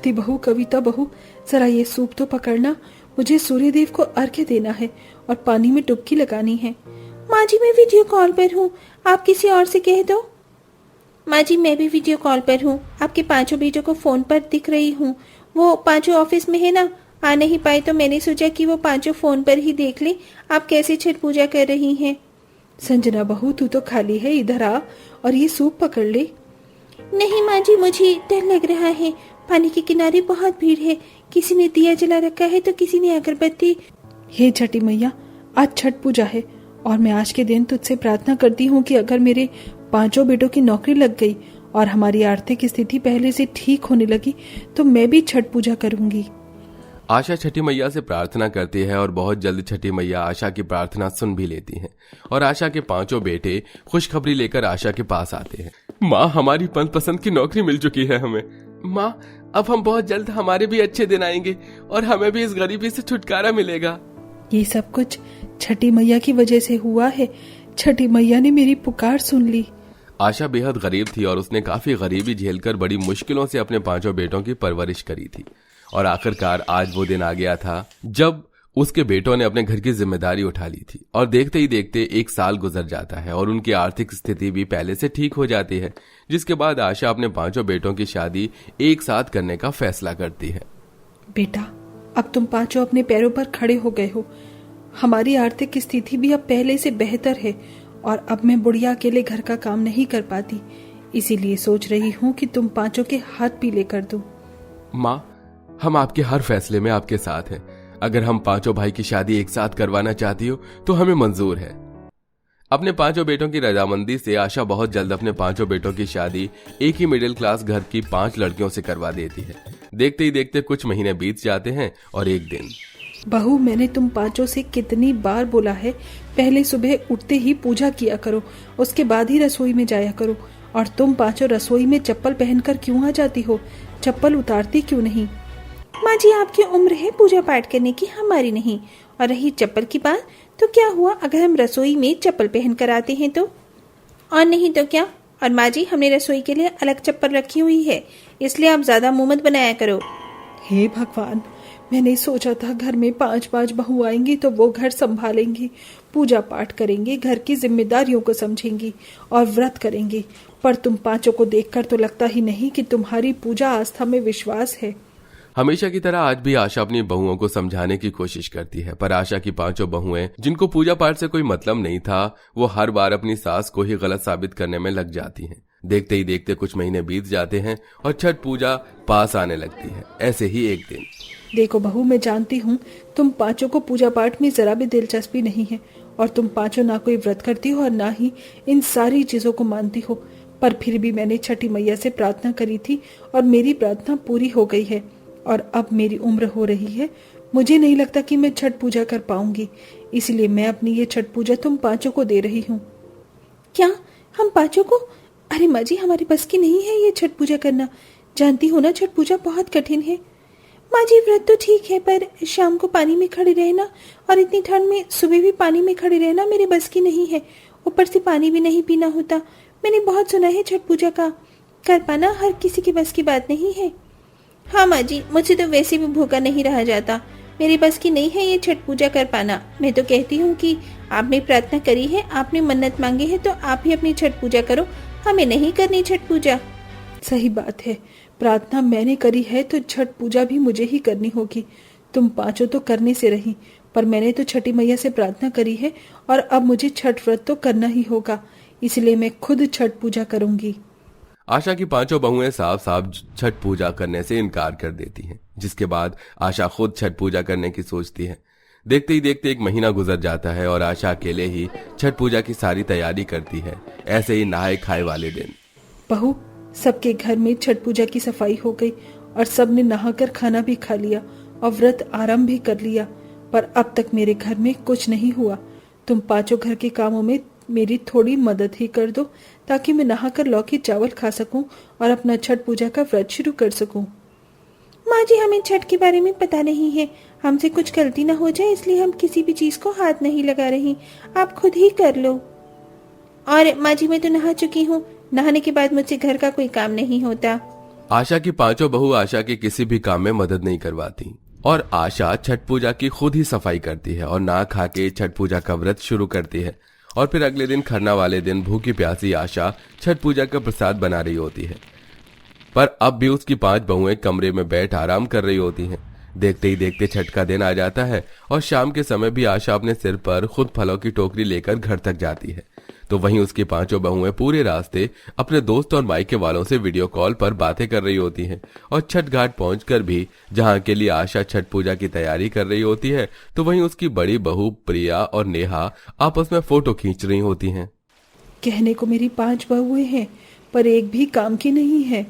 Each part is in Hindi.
आरती बहू, कविता बहू, जरा ये सूप तो पकड़ना, मुझे सूर्यदेव को अर्घ्य देना है और पानी में डुबकी लगानी है। माँ जी मैं वीडियो कॉल पर हूँ, आप किसी और से कह दो। माँ जी मैं भी वीडियो कॉल पर हूँ, आपके पांचों बेटों को फोन पर दिख रही हूँ। वो पांचों ऑफिस में है ना, आ नहीं पाए तो मैंने सोचा कि वो पांचों फोन पर ही देख ले आप कैसे छठ पूजा कर रही हैं। संजना बहू तू तो खाली है, इधर आ और ये सूप पकड़ ले। नहीं माँ जी मुझे डर लग रहा है, पानी के किनारे बहुत भीड़ है, किसी ने दिया जला रखा है तो किसी ने अगरबत्ती। हे छठी मैया, आज छठ पूजा है और मैं आज के दिन तुझसे प्रार्थना करती हूँ कि अगर मेरे पांचों बेटों की नौकरी लग गई और हमारी आर्थिक स्थिति पहले से ठीक होने लगी तो मैं भी छठ पूजा करूंगी। आशा छठी मैया से प्रार्थना करती है और बहुत जल्द छठी मैया आशा की प्रार्थना सुन भी लेती हैं और आशा के पांचों बेटे खुशखबरी लेकर आशा के पास आते हैं। माँ, हमारी मनपसंद की नौकरी मिल चुकी है हमें। माँ, अब हम बहुत जल्द हमारे भी अच्छे दिन आएंगे और हमें भी इस गरीबी से छुटकारा मिलेगा। ये सब कुछ छठी मैया की वजह से हुआ है। छठी मैया ने मेरी पुकार सुन ली। आशा बेहद गरीब थी और उसने काफी गरीबी झेलकर बड़ी मुश्किलों से अपने पांचों बेटों की परवरिश करी थी और आखिरकार आज वो दिन आ गया था जब उसके बेटों ने अपने घर की जिम्मेदारी उठा ली थी और देखते ही देखते 1 साल गुजर जाता है और उनकी आर्थिक स्थिति भी पहले से ठीक हो जाती है, जिसके बाद आशा अपने पांचों बेटों की शादी एक साथ करने का फैसला करती है। बेटा, अब तुम पांचों अपने पैरों पर खड़े हो गए हो। हमारी आर्थिक स्थिति भी अब पहले से बेहतर है और अब मैं बुढ़िया अकेले घर का काम नहीं कर पाती, इसीलिए सोच रही हूँ कि तुम पांचों के हाथ पीले कर दो। माँ, हम आपके हर फैसले में आपके साथ हैं। अगर हम पांचों भाई की शादी एक साथ करवाना चाहती हो तो हमें मंजूर है। अपने पांचों बेटों की रजामंदी से आशा बहुत जल्द अपने पांचों बेटों की शादी एक ही मिडिल क्लास घर की 5 लड़कियों से करवा देती है। देखते ही देखते कुछ महीने बीत जाते हैं और एक दिन। बहू, मैंने तुम पांचों से कितनी बार बोला है, पहले सुबह उठते ही पूजा किया करो, उसके बाद ही रसोई में जाया करो। और तुम पांचों रसोई में चप्पल पहनकर क्यों आ जाती हो? चप्पल उतारती क्यों नहीं? माँ जी आपकी उम्र है पूजा पाठ करने की, हमारी नहीं। और रही चप्पल की बात, तो क्या हुआ अगर हम रसोई में चप्पल पहन कर आते हैं तो? और नहीं तो क्या। और माँ जी हमने रसोई के लिए अलग चप्पल रखी हुई है, इसलिए आप ज्यादा मुंह मत बनाया करो। हे भगवान, मैंने सोचा था घर में 5 बहू आएंगी तो वो घर संभालेंगी, पूजा पाठ करेंगी, घर की जिम्मेदारियों को समझेंगी और व्रत करेंगी, पर तुम पांचों को देखकर तो लगता ही नहीं कि तुम्हारी पूजा आस्था में विश्वास है। हमेशा की तरह आज भी आशा अपनी बहुओं को समझाने की कोशिश करती है, पर आशा की पांचों बहुएं जिनको पूजा पाठ से कोई मतलब नहीं था, वो हर बार अपनी सास को ही गलत साबित करने में लग जाती हैं। देखते ही देखते कुछ महीने बीत जाते हैं और छठ पूजा पास आने लगती है। ऐसे ही एक दिन। देखो बहू, मैं जानती हूँ तुम पांचों को पूजा पाठ में जरा भी दिलचस्पी नहीं है और तुम पांचों ना कोई व्रत करती हो और ना ही इन सारी चीजों को मानती हो, पर फिर भी मैंने छठी मैया से प्रार्थना करी थी और मेरी प्रार्थना पूरी हो गई है और अब मेरी उम्र हो रही है। मुझे नहीं लगता कि मैं छठ पूजा कर पाऊंगी, इसलिए मैं अपनी ये छठ पूजा तुम पांचों को दे रही हूँ। क्या हम पांचों को? अरे माँ जी हमारी बस की नहीं है ये छठ पूजा करना, जानती हो ना छठ पूजा बहुत कठिन है। माँ जी व्रत तो ठीक है, पर शाम को पानी में खड़े रहना और इतनी ठंड में सुबह भी पानी में खड़े रहना मेरे बस की नहीं है। ऊपर से पानी भी नहीं पीना होता। मैंने बहुत सुना है छठ पूजा का कर पाना हर किसी की बस की बात नहीं है। हाँ माँ जी, मुझसे तो वैसे भी भूखा नहीं रहा जाता, मेरी बस की नहीं है ये छठ पूजा कर पाना। मैं तो कहती हूँ कि आपने प्रार्थना करी है, आपने मन्नत मांगी है, तो आप ही अपनी छठ पूजा करो, हमें नहीं करनी छठ पूजा। सही बात है, प्रार्थना मैंने करी है तो छठ पूजा भी मुझे ही करनी होगी। तुम पांचों तो करने से रही, पर मैंने तो छठी मैया से प्रार्थना करी है और अब मुझे छठ व्रत तो करना ही होगा, इसलिए मैं खुद छठ पूजा करूंगी। आशा की पांचों बहुएं साफ साफ छठ पूजा करने से इनकार कर देती हैं, जिसके बाद आशा खुद छठ पूजा करने की सोचती है। देखते ही देखते 1 महीना गुजर जाता है और आशा अकेले ही छठ पूजा की सारी तैयारी करती है। ऐसे ही नहाए खाए वाले दिन। बहू, सबके घर में छठ पूजा की सफाई हो गई और सबने नहाकर खाना भी खा लिया और व्रत आरंभ भी कर लिया, पर अब तक मेरे घर में कुछ नहीं हुआ। तुम पांचों घर के कामों में मेरी थोड़ी मदद ही कर दो ताकि मैं नहाकर लौकी चावल खा सकूं और अपना छठ पूजा का व्रत शुरू कर सकूं। माँ जी हमें छठ के बारे में पता नहीं है, हमसे कुछ गलती ना हो जाए इसलिए हम किसी भी चीज को हाथ नहीं लगा रही, आप खुद ही कर लो। और माँ जी मैं तो नहा चुकी हूँ, नहाने के बाद मुझसे घर का कोई काम नहीं होता। आशा की पांचों बहू आशा के किसी भी काम में मदद नहीं करवाती और आशा छठ पूजा की खुद ही सफाई करती है और ना खा के छठ पूजा का व्रत शुरू करती है। और फिर अगले दिन खरना वाले दिन भूखी प्यासी आशा छठ पूजा का प्रसाद बना रही होती है। पर अब भी उसकी 5 बहुएं कमरे में बैठ आराम कर रही होती हैं। देखते ही देखते छठ का दिन आ जाता है और शाम के समय भी आशा अपने सिर पर खुद फलों की टोकरी लेकर घर तक जाती है। तो वहीं उसकी 5 बहुएं पूरे रास्ते अपने दोस्त और मायके वालों से वीडियो कॉल पर बातें कर रही होती हैं। और छठ घाट पहुंचकर भी जहां के लिए आशा छठ पूजा की तैयारी कर रही होती है, तो वहीं उसकी बड़ी बहू प्रिया और नेहा आपस में फोटो खींच रही होती हैं। कहने को मेरी 5 बहुएं हैं, पर एक भी काम की नहीं है।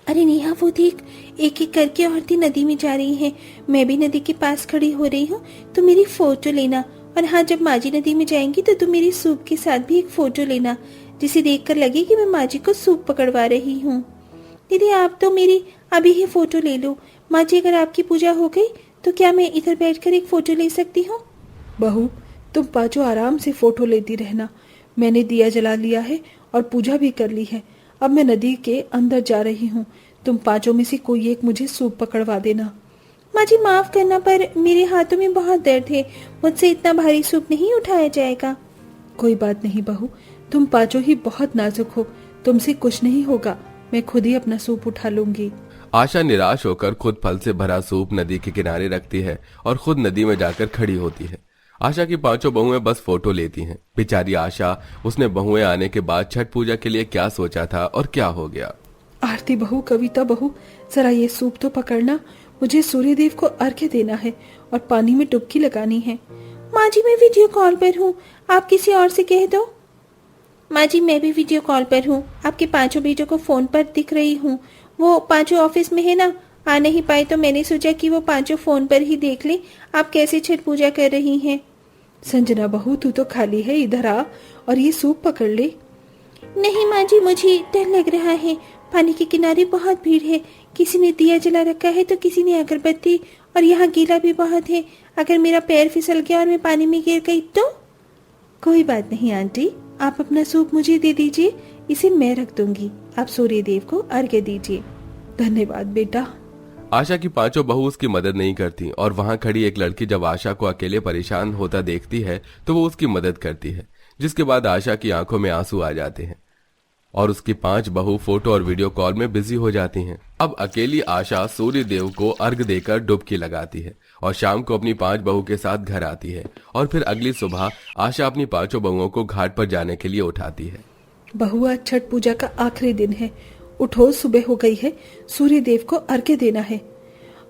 अरे नेहा, वो देख, एक एक करके औरतें नदी में जा रही हैं। मैं भी नदी के पास खड़ी हो रही हूँ, तो मेरी फोटो लेना। और हाँ, जब माँ जी नदी में जाएंगी तो तुम मेरी सूप के साथ भी एक फोटो लेना, जिसे देखकर लगे कि मैं माँ जी को सूप पकड़वा रही हूँ। दीदी, आप तो मेरी अभी ही फोटो ले लो। माँ जी, अगर आपकी पूजा हो गई तो क्या मैं इधर बैठकर एक फोटो ले सकती हूँ? बहू, तुम 5 आराम से फोटो लेती रहना। मैंने दिया जला लिया है और पूजा भी कर ली है। अब मैं नदी के अंदर जा रही हूँ। तुम 5 में से कोई एक मुझे सूप पकड़वा देना। माँ जी, माफ करना, पर मेरे हाथों में बहुत दर्द है। मुझसे इतना भारी सूप नहीं उठाया जाएगा। कोई बात नहीं बहू, तुम 5 ही बहुत नाजुक हो, तुमसे कुछ नहीं होगा। मैं खुद ही अपना सूप उठा लूंगी। आशा निराश होकर खुद फल से भरा सूप नदी के किनारे रखती है और खुद नदी में जाकर खड़ी होती है। आशा की 5 बहुएं बस फोटो लेती हैं। बेचारी आशा, उसने बहुएं आने के बाद छठ पूजा के लिए क्या सोचा था और क्या हो गया। आरती बहू, कविता बहू, जरा ये सूप तो पकड़ना। मुझे सूर्यदेव को अर्घ्य देना है और पानी में डुबकी लगानी है। माँ जी, मैं वीडियो कॉल पर हूँ, आप किसी और से कह दो। माँ जी, मैं भी वीडियो कॉल पर हूँ, आपके 5 बेटों को फोन पर दिख रही हूँ। वो 5 ऑफिस में है ना, आ नहीं पाए, तो मैंने सोचा कि वो 5 फोन पर ही देख ले आप कैसे छठ पूजा कर रही हैं। संजना बहू, तू तो खाली है, इधर आ और ये सूप पकड़ ले। नहीं माँ जी, मुझे डर लग रहा है। पानी के किनारे बहुत भीड़ है, किसी ने दिया जला रखा है तो किसी ने अगरबत्ती, और यहाँ गीला भी बहुत है। अगर मेरा पैर फिसल गया और मैं पानी में गिर गई तो? कोई बात नहीं आंटी, आप अपना सूप मुझे दे दीजिए, इसे मैं रख दूंगी। आप सूर्यदेव को अर्घ्य दीजिए। धन्यवाद बेटा। आशा की 5 बहू उसकी मदद नहीं करती और वहां खड़ी एक लड़की जब आशा को अकेले परेशान होता देखती है तो वो उसकी मदद करती है, जिसके बाद आशा की आंखों में आंसू आ जाते हैं और उसकी 5 बहू फोटो और वीडियो कॉल में बिजी हो जाती हैं। अब अकेली आशा सूर्य देव को अर्घ देकर डुबकी लगाती है और शाम को अपनी 5 बहू के साथ घर आती है। और फिर अगली सुबह आशा अपनी 5 बहुओं को घाट पर जाने के लिए उठाती है। बहू, आज छठ पूजा का आखिरी दिन है, उठो, सुबह हो गई है, सूर्य देव को अर्घ्य देना है।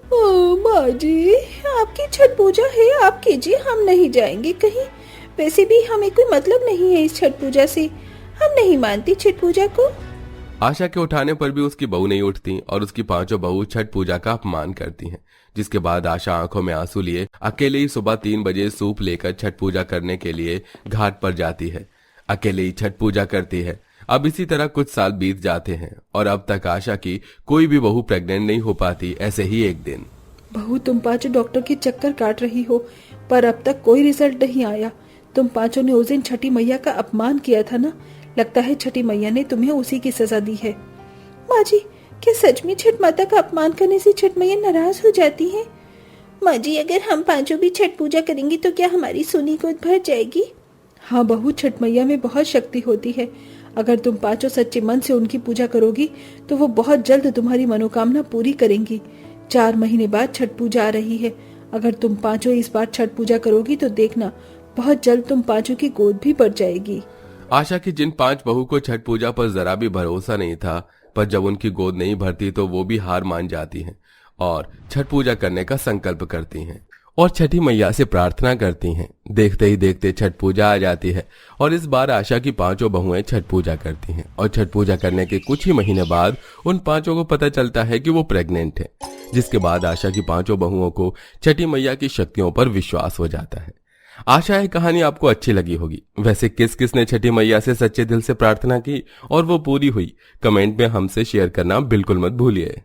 ओ माँ जी, आपकी छठ पूजा है, आप कीजिए, हम नहीं जाएंगे कहीं। वैसे भी हमें कोई मतलब नहीं है इस छठ पूजा से, हम नहीं मानती छठ पूजा को। आशा के उठाने पर भी उसकी बहू नहीं उठती और उसकी 5 बहू छठ पूजा का अपमान करती हैं, जिसके बाद आशा आंखों में आंसू लिए अकेले ही सुबह 3 बजे सूप लेकर छठ पूजा करने के लिए घाट पर जाती है। अकेले ही छठ पूजा करती है। अब इसी तरह कुछ साल बीत जाते हैं और अब तक आशा की कोई भी बहू प्रेग्नेंट नहीं हो पाती। ऐसे ही एक दिन, बहू, तुम 5 डॉक्टर के चक्कर काट रही हो, पर अब तक कोई रिजल्ट नहीं आया। तुम 5 ने उस दिन छठी मैया का अपमान किया था ना, लगता है छठी मैया ने तुम्हें उसी की सजा दी है। माँ जी, क्या सच में छठ माता का अपमान करने से छठ मैया नाराज हो जाती है? माँ जी, अगर हम 5 भी छठ पूजा करेंगी तो क्या हमारी सोनी गोद भर जाएगी? हाँ बहू, छठ मैया में बहुत शक्ति होती है। अगर तुम 5 सच्चे मन से उनकी पूजा करोगी तो वो बहुत जल्द तुम्हारी मनोकामना पूरी करेंगी। 4 महीने बाद छठ पूजा आ रही है। अगर तुम 5 इस बार छठ पूजा करोगी तो देखना, बहुत जल्द तुम 5 की गोद भी भर जाएगी। आशा की जिन 5 बहू को छठ पूजा पर जरा भी भरोसा नहीं था, पर जब उनकी गोद नहीं भरती तो वो भी हार मान जाती हैं और छठ पूजा करने का संकल्प करती हैं और छठी मैया से प्रार्थना करती हैं। देखते ही देखते छठ पूजा आ जाती है और इस बार आशा की 5 बहुएं छठ पूजा करती हैं और छठ पूजा करने के कुछ ही महीने बाद उन 5 को पता चलता है कि वो प्रेग्नेंट है, जिसके बाद आशा की 5 बहुओं को छठी मैया की शक्तियों पर विश्वास हो जाता है। आशा है कहानी आपको अच्छी लगी होगी। वैसे किस किस ने छठी मैया से सच्चे दिल से प्रार्थना की और वो पूरी हुई, कमेंट में हमसे शेयर करना बिल्कुल मत भूलिए।